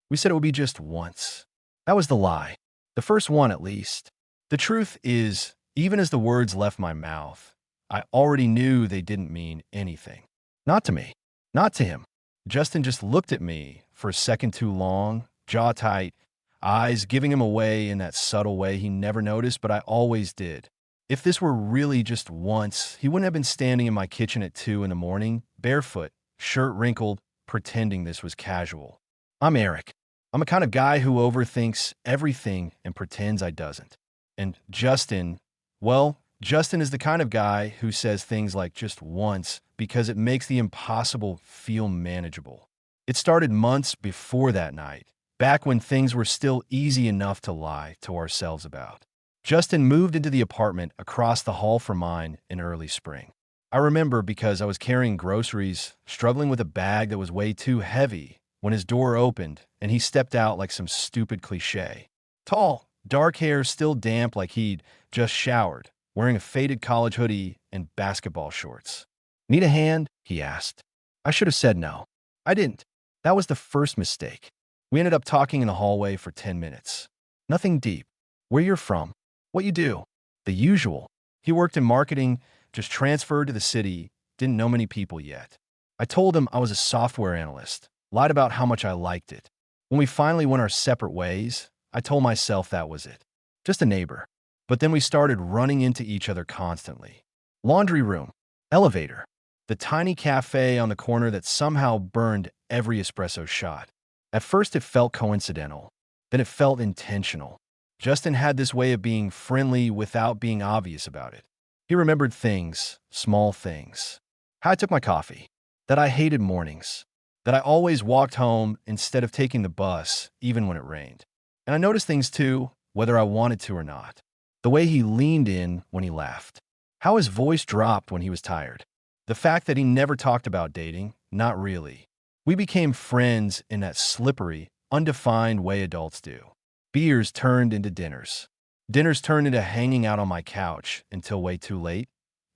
We said it would be just once. That was the lie. The first one, at least. The truth is, even as the words left my mouth, I already knew they didn't mean anything. Not to me. Not to him. Justin just looked at me for a second too long, jaw tight, eyes giving him away in that subtle way he never noticed, but I always did. If this were really just once, he wouldn't have been standing in my kitchen at 2 in the morning, barefoot, shirt wrinkled, pretending this was casual. I'm Eric. I'm a kind of guy who overthinks everything and pretends I doesn't. And Justin, well, Justin is the kind of guy who says things like just once because it makes the impossible feel manageable. It started months before that night, back when things were still easy enough to lie to ourselves about. Justin moved into the apartment across the hall from mine in early spring. I remember because I was carrying groceries, struggling with a bag that was way too heavy when his door opened and he stepped out like some stupid cliche. Tall, dark hair still damp like he'd just showered, wearing a faded college hoodie and basketball shorts. "Need a hand?" he asked. I should have said no. I didn't. That was the first mistake. We ended up talking in the hallway for 10 minutes. Nothing deep. Where you're from? What you do? The usual. He worked in marketing, just transferred to the city, didn't know many people yet. I told him I was a software analyst, lied about how much I liked it. When we finally went our separate ways, I told myself that was it. Just a neighbor. But then we started running into each other constantly. Laundry room, elevator, the tiny cafe on the corner that somehow burned every espresso shot. At first it felt coincidental, then it felt intentional. Justin had this way of being friendly without being obvious about it. He remembered things, small things. How I took my coffee, that I hated mornings, that I always walked home instead of taking the bus, even when it rained. And I noticed things too, whether I wanted to or not. The way he leaned in when he laughed. How his voice dropped when he was tired. The fact that he never talked about dating, not really. We became friends in that slippery, undefined way adults do. Beers turned into dinners. Dinners turned into hanging out on my couch until way too late.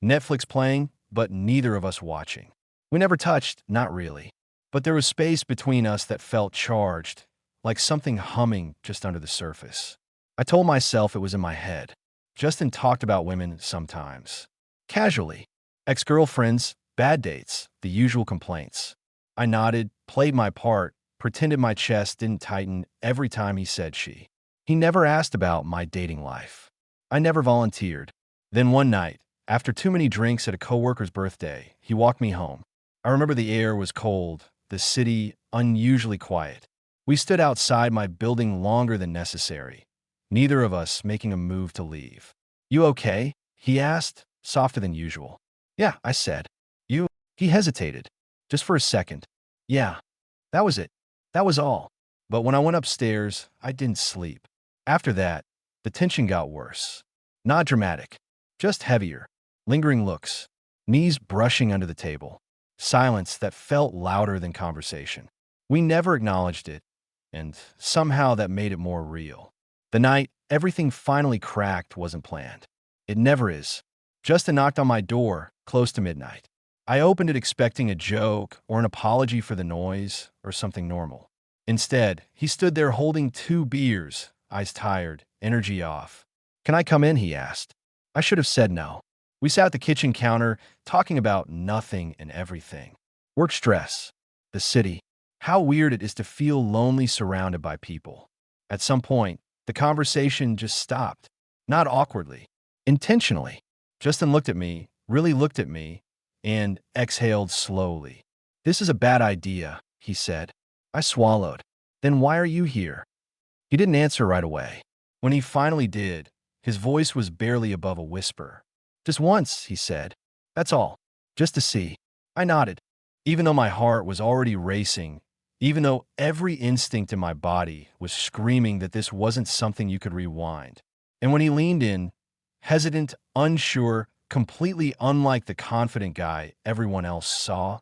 Netflix playing, but neither of us watching. We never touched, not really. But there was space between us that felt charged, like something humming just under the surface. I told myself it was in my head. Justin talked about women sometimes. Casually. Ex-girlfriends, bad dates, the usual complaints. I nodded, played my part, pretended my chest didn't tighten every time he said she. He never asked about my dating life. I never volunteered. Then one night, after too many drinks at a coworker's birthday, he walked me home. I remember the air was cold, the city unusually quiet. We stood outside my building longer than necessary, neither of us making a move to leave. "You okay?" he asked, softer than usual. "Yeah," I said. "You?" He hesitated, just for a second. "Yeah." That was it. That was all. But when I went upstairs, I didn't sleep. After that, the tension got worse. Not dramatic, just heavier. Lingering looks, knees brushing under the table. Silence that felt louder than conversation. We never acknowledged it, and somehow that made it more real. The night everything finally cracked wasn't planned. It never is. Justin knocked on my door, close to midnight. I opened it expecting a joke or an apology for the noise or something normal. Instead, he stood there holding 2 beers, eyes tired, energy off. "Can I come in?" he asked. I should have said no. We sat at the kitchen counter, talking about nothing and everything. Work stress, the city, how weird it is to feel lonely surrounded by people. At some point, the conversation just stopped. Not awkwardly, intentionally. Justin looked at me, really looked at me, and exhaled slowly. "This is a bad idea," he said. I swallowed. "Then why are you here?" He didn't answer right away. When he finally did, his voice was barely above a whisper. "Just once," he said. "That's all. Just to see." I nodded. Even though my heart was already racing, even though every instinct in my body was screaming that this wasn't something you could rewind. And when he leaned in, hesitant, unsure, completely unlike the confident guy everyone else saw,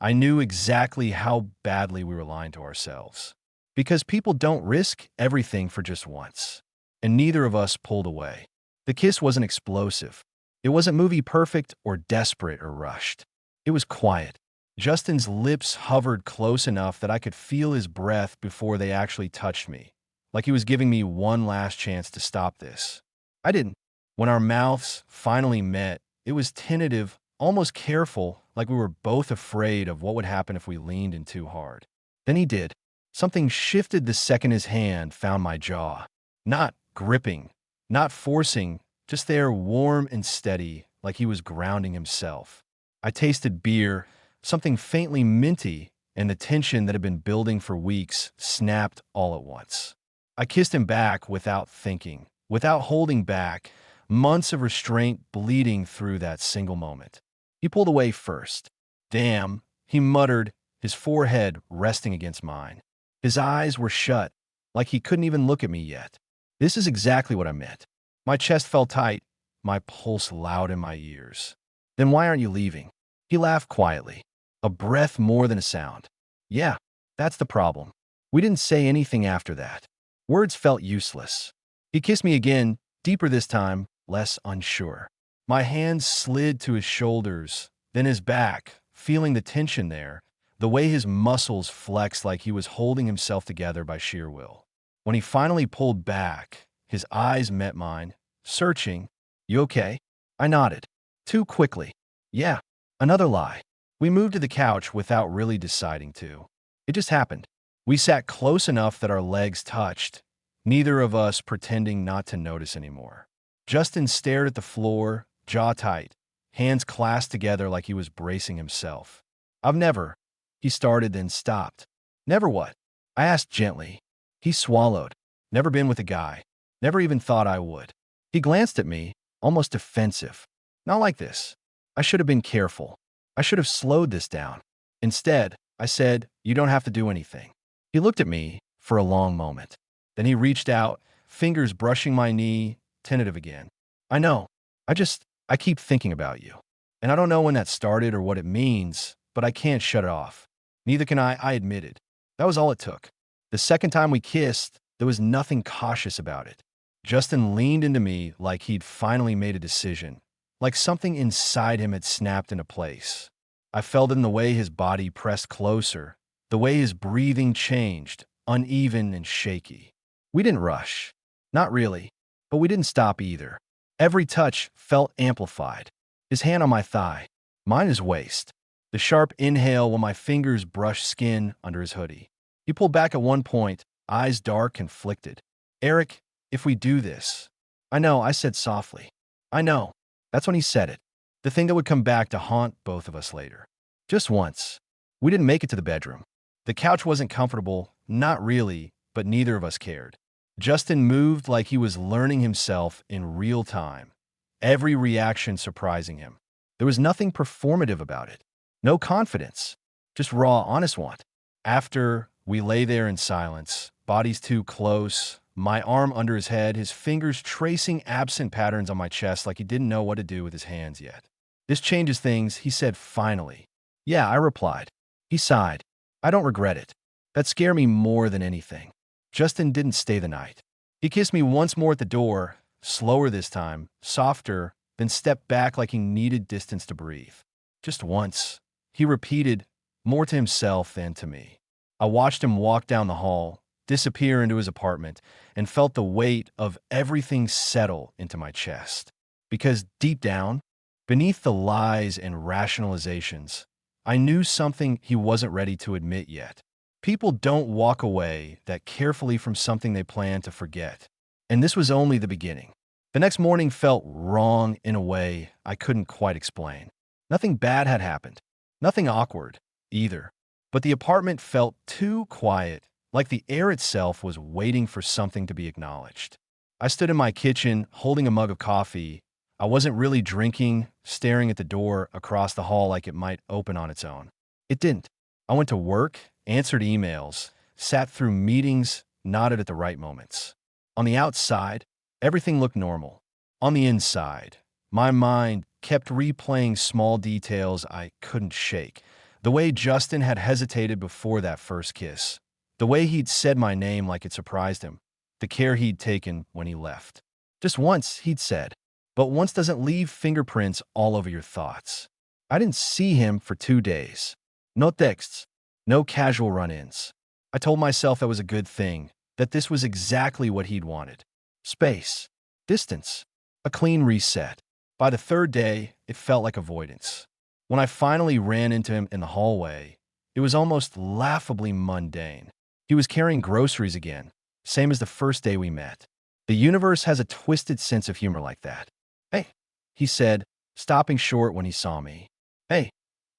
I knew exactly how badly we were lying to ourselves. Because people don't risk everything for just once. And neither of us pulled away. The kiss wasn't explosive. It wasn't movie perfect or desperate or rushed. It was quiet. Justin's lips hovered close enough that I could feel his breath before they actually touched me, like he was giving me one last chance to stop this. I didn't. When our mouths finally met, it was tentative, almost careful, like we were both afraid of what would happen if we leaned in too hard. Then he did. Something shifted the second his hand found my jaw. Not gripping, not forcing, just there warm and steady, like he was grounding himself. I tasted beer, something faintly minty, and the tension that had been building for weeks snapped all at once. I kissed him back without thinking, without holding back, months of restraint bleeding through that single moment. He pulled away first. Damn, he muttered, his forehead resting against mine. His eyes were shut, like he couldn't even look at me yet. This is exactly what I meant. My chest felt tight, my pulse loud in my ears. Then why aren't you leaving? He laughed quietly, a breath more than a sound. Yeah, that's the problem. We didn't say anything after that. Words felt useless. He kissed me again, deeper this time, less unsure. My hands slid to his shoulders, then his back, feeling the tension there, the way his muscles flexed like he was holding himself together by sheer will. When he finally pulled back, his eyes met mine, searching. You okay? I nodded. Too quickly. Yeah, another lie. We moved to the couch without really deciding to. It just happened. We sat close enough that our legs touched, neither of us pretending not to notice anymore. Justin stared at the floor, jaw tight, hands clasped together like he was bracing himself. I've never, he started then stopped. Never what? I asked gently. He swallowed. Never been with a guy. Never even thought I would. He glanced at me, almost defensive. Not like this. I should have been careful. I should have slowed this down. Instead, I said, you don't have to do anything. He looked at me for a long moment. Then he reached out, fingers brushing my knee, tentative again. I know. I keep thinking about you. And I don't know when that started or what it means, but I can't shut it off. Neither can I admitted. That was all it took. The second time we kissed, there was nothing cautious about it. Justin leaned into me like he'd finally made a decision, like something inside him had snapped into place. I felt it in the way his body pressed closer, the way his breathing changed, uneven and shaky. We didn't rush. Not really. But we didn't stop either. Every touch felt amplified. His hand on my thigh, mine his waist. The sharp inhale while my fingers brushed skin under his hoodie. He pulled back at one point, eyes dark, conflicted. Eric, if we do this. I know, I said softly. I know. That's when he said it. The thing that would come back to haunt both of us later. Just once. We didn't make it to the bedroom. The couch wasn't comfortable, not really, but neither of us cared. Justin moved like he was learning himself in real time, every reaction surprising him. There was nothing performative about it. No confidence. Just raw, honest want. After, we lay there in silence, bodies too close, my arm under his head, his fingers tracing absent patterns on my chest like he didn't know what to do with his hands yet. This changes things, he said finally. Yeah, I replied. He sighed. I don't regret it. That scared me more than anything. Justin didn't stay the night. He kissed me once more at the door, slower this time, softer, then stepped back like he needed distance to breathe. Just once. He repeated, more to himself than to me. I watched him walk down the hall, disappear into his apartment, and felt the weight of everything settle into my chest. Because deep down, beneath the lies and rationalizations, I knew something he wasn't ready to admit yet. People don't walk away that carefully from something they plan to forget. And this was only the beginning. The next morning felt wrong in a way I couldn't quite explain. Nothing bad had happened. Nothing awkward, either. But the apartment felt too quiet, like the air itself was waiting for something to be acknowledged. I stood in my kitchen, holding a mug of coffee. I wasn't really drinking, staring at the door across the hall like it might open on its own. It didn't. I went to work, answered emails, sat through meetings, nodded at the right moments. On the outside, everything looked normal. On the inside, my mind kept replaying small details I couldn't shake. The way Justin had hesitated before that first kiss. The way he'd said my name like it surprised him. The care he'd taken when he left. Just once, he'd said, but once doesn't leave fingerprints all over your thoughts. I didn't see him for 2 days. No texts, no casual run-ins. I told myself that was a good thing, that this was exactly what he'd wanted. Space, distance, a clean reset. By the third day, it felt like avoidance. When I finally ran into him in the hallway, it was almost laughably mundane. He was carrying groceries again, same as the first day we met. The universe has a twisted sense of humor like that. Hey, he said, stopping short when he saw me. Hey,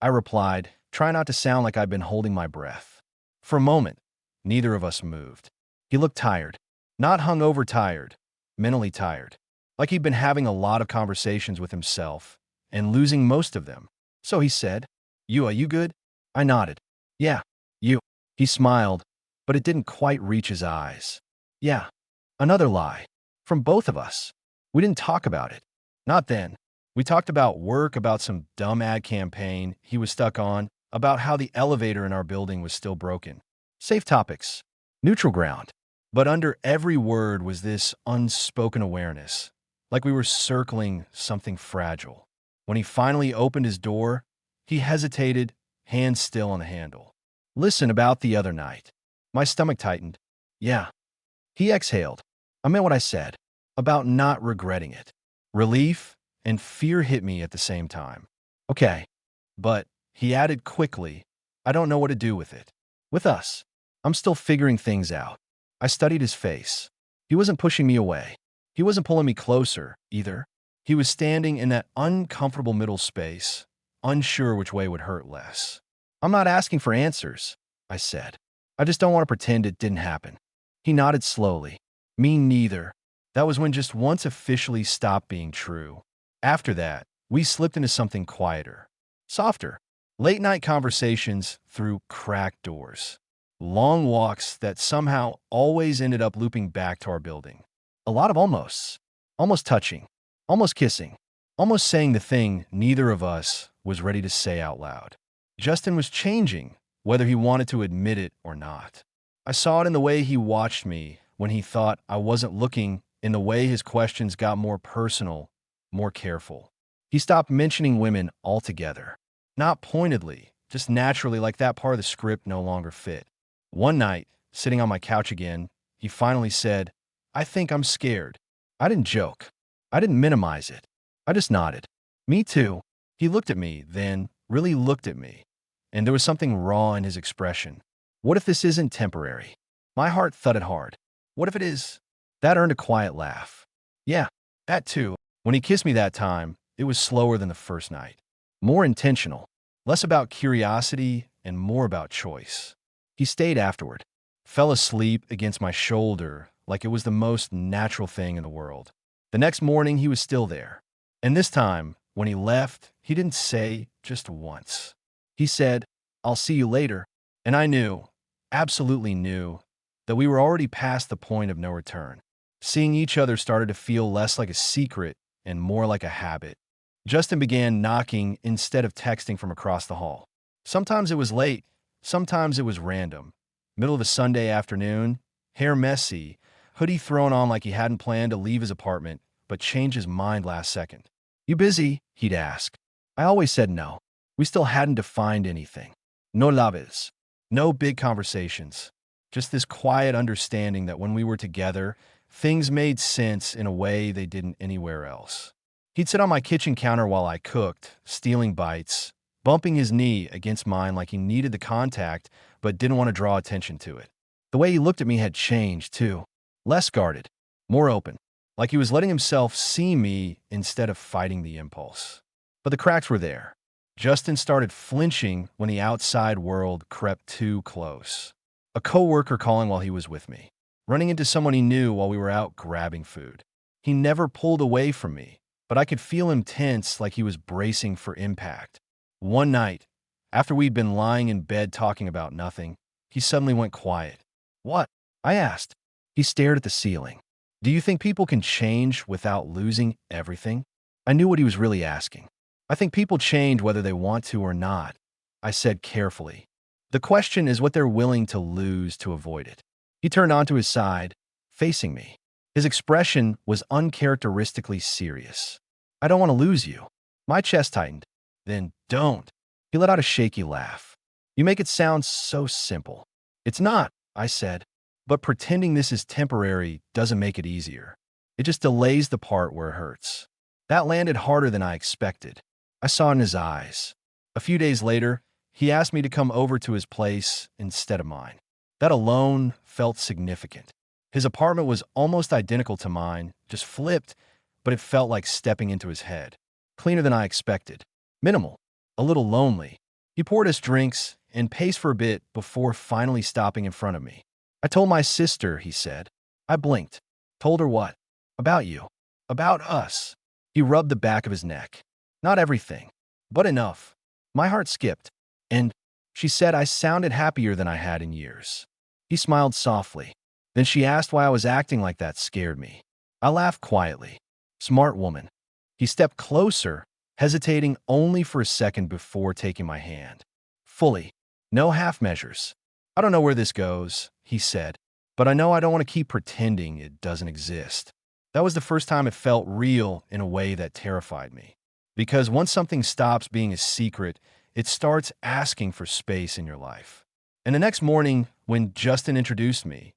I replied, trying not to sound like I'd been holding my breath. For a moment, neither of us moved. He looked tired, not hungover tired, mentally tired, like he'd been having a lot of conversations with himself and losing most of them. So he said, are you good? I nodded. Yeah, you. He smiled, but it didn't quite reach his eyes. Yeah, another lie. From both of us. We didn't talk about it. Not then. We talked about work, about some dumb ad campaign he was stuck on, about how the elevator in our building was still broken. Safe topics. Neutral ground. But under every word was this unspoken awareness, like we were circling something fragile. When he finally opened his door, he hesitated, hands still on the handle. Listen, about the other night. My stomach tightened. Yeah. He exhaled. I meant what I said, about not regretting it. Relief and fear hit me at the same time. Okay, but, he added quickly, I don't know what to do with it. With us. I'm still figuring things out. I studied his face. He wasn't pushing me away. He wasn't pulling me closer, either. He was standing in that uncomfortable middle space, unsure which way would hurt less. I'm not asking for answers, I said. I just don't want to pretend it didn't happen. He nodded slowly. Me neither. That was when just once officially stopped being true. After that, we slipped into something quieter, softer. Late-night conversations through cracked doors. Long walks that somehow always ended up looping back to our building. A lot of almosts. Almost touching. Almost kissing. Almost saying the thing neither of us was ready to say out loud. Justin was changing, whether he wanted to admit it or not. I saw it in the way he watched me when he thought I wasn't looking, in the way his questions got more personal, more careful. He stopped mentioning women altogether. Not pointedly, just naturally, like that part of the script no longer fit. One night, sitting on my couch again, he finally said, I think I'm scared. I didn't joke. I didn't minimize it. I just nodded. Me too. He looked at me, then really looked at me. And there was something raw in his expression. What if this isn't temporary? My heart thudded hard. What if it is? That earned a quiet laugh. Yeah, that too. When he kissed me that time, it was slower than the first night. More intentional. Less about curiosity and more about choice. He stayed afterward. Fell asleep against my shoulder like it was the most natural thing in the world. The next morning, he was still there. And this time, when he left, he didn't say just once. He said, I'll see you later. And I knew, absolutely knew, that we were already past the point of no return. Seeing each other started to feel less like a secret and more like a habit. Justin began knocking instead of texting from across the hall. Sometimes it was late, sometimes it was random. Middle of a Sunday afternoon, hair messy, hoodie thrown on like he hadn't planned to leave his apartment, but changed his mind last second. You busy? He'd ask. I always said no. We still hadn't defined anything. No laves. No big conversations. Just this quiet understanding that when we were together, things made sense in a way they didn't anywhere else. He'd sit on my kitchen counter while I cooked, stealing bites, bumping his knee against mine like he needed the contact but didn't want to draw attention to it. The way he looked at me had changed, too. Less guarded, more open, like he was letting himself see me instead of fighting the impulse. But the cracks were there. Justin started flinching when the outside world crept too close. A coworker calling while he was with me. Running into someone he knew while we were out grabbing food. He never pulled away from me, but I could feel him tense like he was bracing for impact. One night, after we'd been lying in bed talking about nothing, he suddenly went quiet. What? I asked. He stared at the ceiling. Do you think people can change without losing everything? I knew what he was really asking. I think people change whether they want to or not, I said carefully. The question is what they're willing to lose to avoid it. He turned onto his side, facing me. His expression was uncharacteristically serious. I don't want to lose you. My chest tightened. Then don't. He let out a shaky laugh. You make it sound so simple. It's not, I said, but pretending this is temporary doesn't make it easier. It just delays the part where it hurts. That landed harder than I expected. I saw in his eyes. A few days later, he asked me to come over to his place instead of mine. That alone felt significant. His apartment was almost identical to mine, just flipped, but it felt like stepping into his head. Cleaner than I expected. Minimal. A little lonely. He poured us drinks and paced for a bit before finally stopping in front of me. I told my sister, he said. I blinked. Told her what? About you. About us. He rubbed the back of his neck. Not everything, but enough. My heart skipped, and she said I sounded happier than I had in years. He smiled softly. Then she asked why I was acting like that scared me. I laughed quietly. Smart woman. He stepped closer, hesitating only for a second before taking my hand. Fully. No half measures. I don't know where this goes, he said, but I know I don't want to keep pretending it doesn't exist. That was the first time it felt real in a way that terrified me. Because once something stops being a secret, it starts asking for space in your life. And the next morning, when Justin introduced me,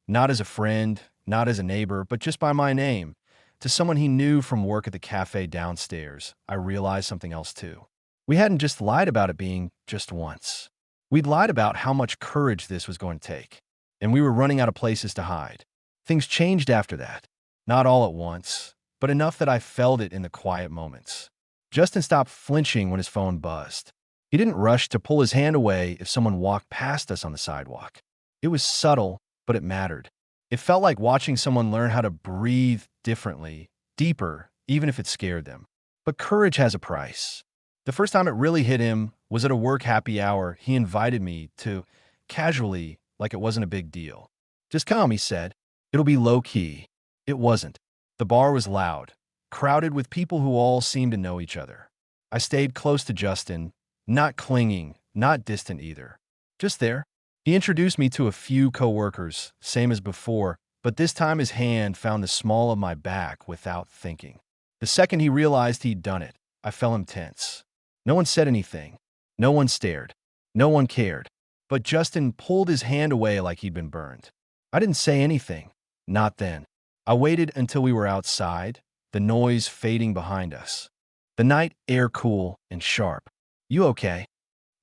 not as a friend, not as a neighbor, but just by my name, to someone he knew from work at the cafe downstairs, I realized something else too. We hadn't just lied about it being just once. We'd lied about how much courage this was going to take. And we were running out of places to hide. Things changed after that. Not all at once, but enough that I felt it in the quiet moments. Justin stopped flinching when his phone buzzed. He didn't rush to pull his hand away if someone walked past us on the sidewalk. It was subtle, but it mattered. It felt like watching someone learn how to breathe differently, deeper, even if it scared them. But courage has a price. The first time it really hit him was at a work happy hour he invited me to, casually, like it wasn't a big deal. Just come, he said. It'll be low-key. It wasn't. The bar was loud, crowded with people who all seemed to know each other. I stayed close to Justin, not clinging, not distant either. Just there. He introduced me to a few coworkers, same as before, but this time his hand found the small of my back without thinking. The second he realized he'd done it, I felt him tense. No one said anything. No one stared. No one cared. But Justin pulled his hand away like he'd been burned. I didn't say anything. Not then. I waited until we were outside, the noise fading behind us. The night air cool and sharp. You okay?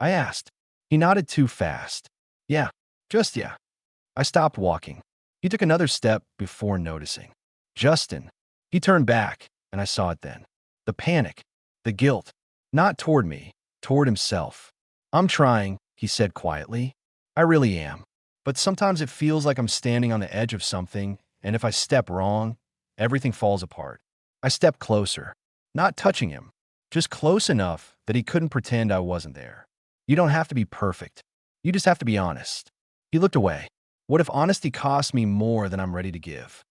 I asked. He nodded too fast. Yeah, just yeah. I stopped walking. He took another step before noticing. Justin. He turned back, and I saw it then. The panic. The guilt. Not toward me, toward himself. I'm trying, he said quietly. I really am. But sometimes it feels like I'm standing on the edge of something, and if I step wrong, everything falls apart. I stepped closer, not touching him, just close enough that he couldn't pretend I wasn't there. You don't have to be perfect. You just have to be honest. He looked away. What if honesty costs me more than I'm ready to give?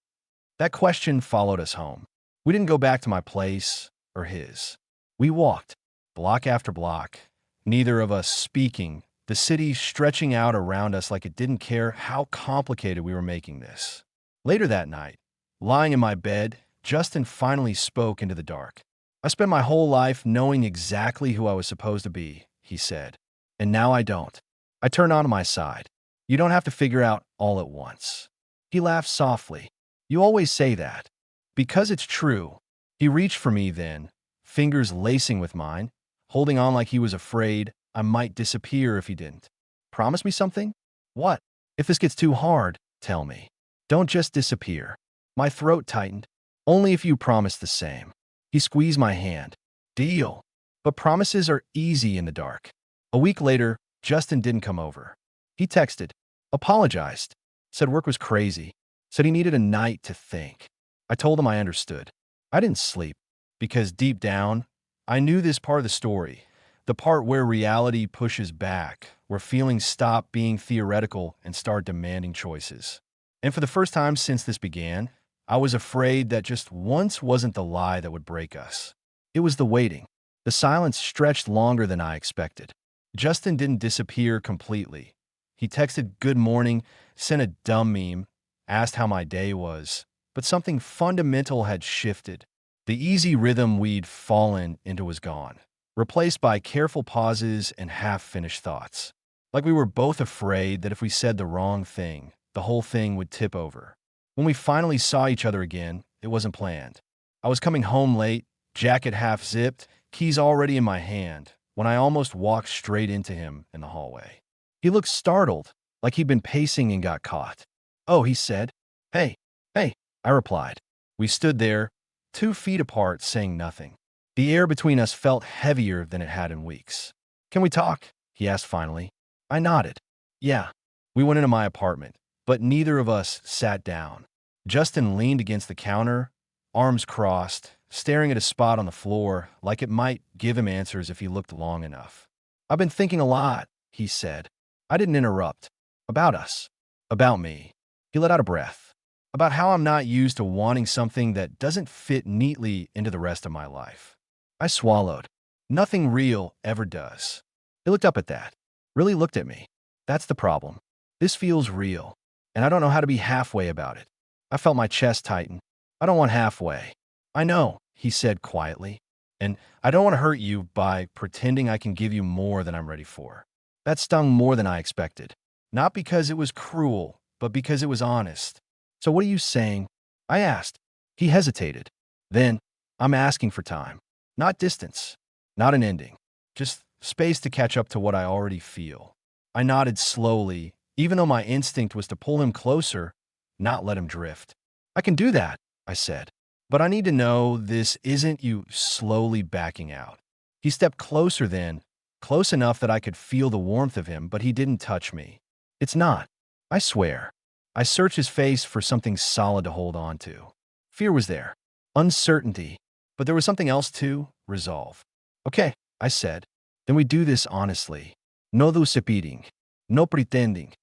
That question followed us home. We didn't go back to my place or his. We walked, block after block, neither of us speaking, the city stretching out around us like it didn't care how complicated we were making this. Later that night, lying in my bed, Justin finally spoke into the dark. I spent my whole life knowing exactly who I was supposed to be, he said. And now I don't. I turn onto my side. You don't have to figure out all at once. He laughed softly. You always say that. Because it's true. He reached for me then, fingers lacing with mine, holding on like he was afraid I might disappear if he didn't. Promise me something? What? If this gets too hard, tell me. Don't just disappear. My throat tightened. Only if you promise the same. He squeezed my hand. Deal. But promises are easy in the dark. A week later, Justin didn't come over. He texted, apologized, said work was crazy, said he needed a night to think. I told him I understood. I didn't sleep, because deep down, I knew this part of the story, the part where reality pushes back, where feelings stop being theoretical and start demanding choices. And for the first time since this began, I was afraid that just once wasn't the lie that would break us. It was the waiting. The silence stretched longer than I expected. Justin didn't disappear completely. He texted good morning, sent a dumb meme, asked how my day was, but something fundamental had shifted. The easy rhythm we'd fallen into was gone, replaced by careful pauses and half-finished thoughts. like we were both afraid that if we said the wrong thing, the whole thing would tip over. When we finally saw each other again, it wasn't planned. I was coming home late, jacket half zipped, keys already in my hand, when I almost walked straight into him in the hallway. He looked startled, like he'd been pacing and got caught. "Oh," he said. "Hey, hey," I replied. We stood there, 2 feet apart, saying nothing. The air between us felt heavier than it had in weeks. "Can we talk?" he asked finally. I nodded. "Yeah." We went into my apartment, but neither of us sat down. Justin leaned against the counter, arms crossed, staring at a spot on the floor like it might give him answers if he looked long enough. "I've been thinking a lot," he said. I didn't interrupt. "About us. About me." He let out a breath. "About how I'm not used to wanting something that doesn't fit neatly into the rest of my life." I swallowed. Nothing real ever does. He looked up at that. Really looked at me. "That's the problem. This feels real, and I don't know how to be halfway about it." I felt my chest tighten. "I don't want halfway." "I know," he said quietly. "And I don't want to hurt you by pretending I can give you more than I'm ready for." That stung more than I expected. Not because it was cruel, but because it was honest. "So what are you saying?" I asked. He hesitated. Then, "I'm asking for time. Not distance. Not an ending. Just space to catch up to what I already feel." I nodded slowly, even though my instinct was to pull him closer, not let him drift. "I can do that," I said. "But I need to know this isn't you slowly backing out." He stepped closer then, close enough that I could feel the warmth of him, but he didn't touch me. "It's not. I swear." I searched his face for something solid to hold on to. Fear was there. Uncertainty. But there was something else too. Resolve. "Okay," I said. "Then we do this honestly. No dulcepiting. No pretending."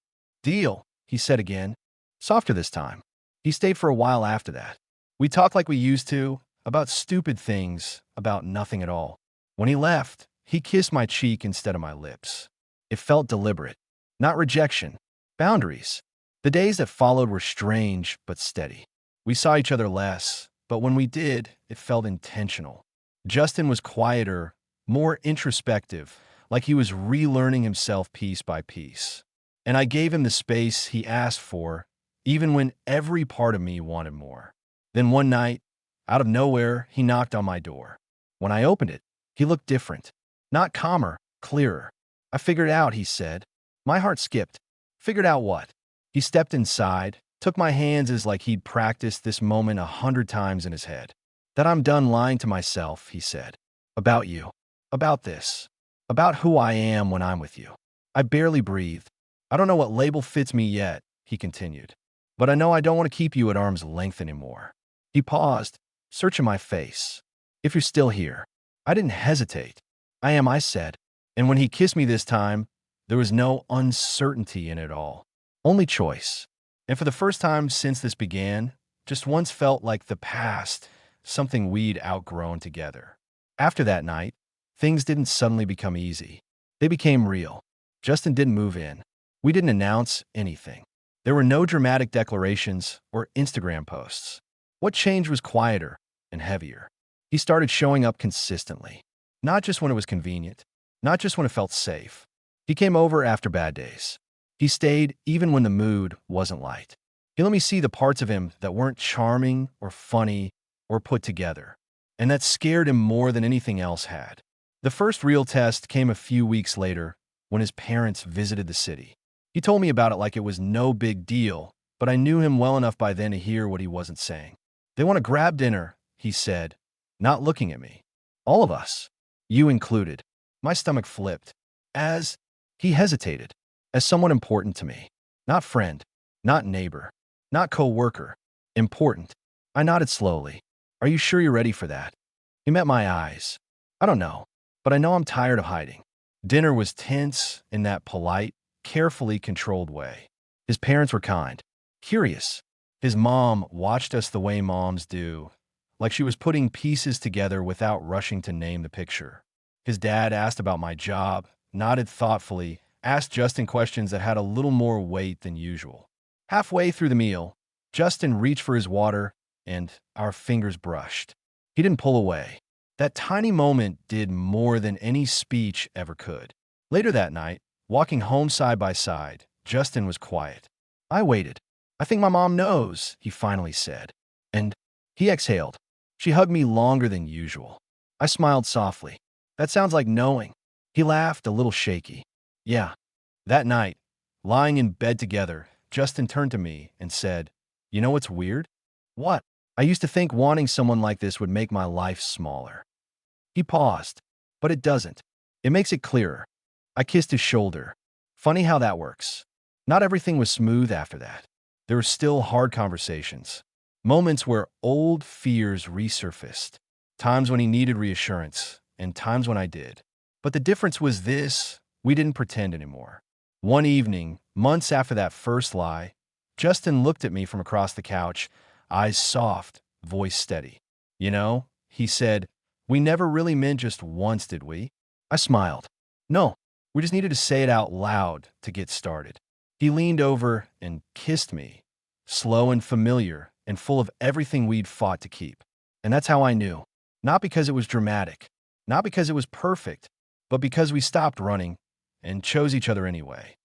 "Deal," he said again. Softer this time. He stayed for a while after that. We talked like we used to, about stupid things, about nothing at all. When he left, he kissed my cheek instead of my lips. It felt deliberate. Not rejection. Boundaries. The days that followed were strange but steady. We saw each other less, but when we did, it felt intentional. Justin was quieter, more introspective, like he was relearning himself piece by piece. And I gave him the space he asked for, even when every part of me wanted more. Then one night, out of nowhere, he knocked on my door. When I opened it, he looked different. Not calmer, clearer. "I figured it out," he said. My heart skipped. "Figured out what?" He stepped inside, took my hands as like he'd practiced this moment 100 times in his head. "That I'm done lying to myself," he said. "About you. About this. About who I am when I'm with you." I barely breathed. "I don't know what label fits me yet," he continued. "But I know I don't want to keep you at arm's length anymore." He paused, searching my face. "If you're still here." I didn't hesitate. "I am," I said. And when he kissed me this time, there was no uncertainty in it all. Only choice. And for the first time since this began, just once felt like the past, something we'd outgrown together. After that night, things didn't suddenly become easy. They became real. Justin didn't move in. We didn't announce anything. There were no dramatic declarations or Instagram posts. What changed was quieter and heavier. He started showing up consistently. Not just when it was convenient. Not just when it felt safe. He came over after bad days. He stayed even when the mood wasn't light. He let me see the parts of him that weren't charming or funny or put together. And that scared him more than anything else had. The first real test came a few weeks later when his parents visited the city. He told me about it like it was no big deal, but I knew him well enough by then to hear what he wasn't saying. "They want to grab dinner," he said, not looking at me. "All of us. You included." My stomach flipped. As he hesitated. As someone important to me. Not friend. Not neighbor. Not co-worker. Important. I nodded slowly. "Are you sure you're ready for that?" He met my eyes. "I don't know, but I know I'm tired of hiding." Dinner was tense in that polite, carefully controlled way. His parents were kind. Curious. His mom watched us the way moms do, like she was putting pieces together without rushing to name the picture. His dad asked about my job, nodded thoughtfully, asked Justin questions that had a little more weight than usual. Halfway through the meal, Justin reached for his water, and our fingers brushed. He didn't pull away. That tiny moment did more than any speech ever could. Later that night, Walking home side by side, Justin was quiet. I waited. I think my mom knows, he finally said. And he exhaled. She hugged me longer than usual. I smiled softly. That sounds like knowing. He laughed, a little shaky. Yeah. That night, lying in bed together, Justin turned to me and said, "You know what's weird?" "What?" "I used to think wanting someone like this would make my life smaller." He paused. "But it doesn't. It makes it clearer." I kissed his shoulder. Funny how that works. Not everything was smooth after that. There were still hard conversations. Moments where old fears resurfaced. Times when he needed reassurance, and times when I did. But the difference was this: we didn't pretend anymore. One evening, months after that first lie, Justin looked at me from across the couch, eyes soft, voice steady. "You know," he said, "we never really meant just once, did we?" I smiled. "No, we just needed to say it out loud to get started." He leaned over and kissed me, slow and familiar and full of everything we'd fought to keep. And that's how I knew. Not because it was dramatic, not because it was perfect, but because we stopped running and chose each other anyway.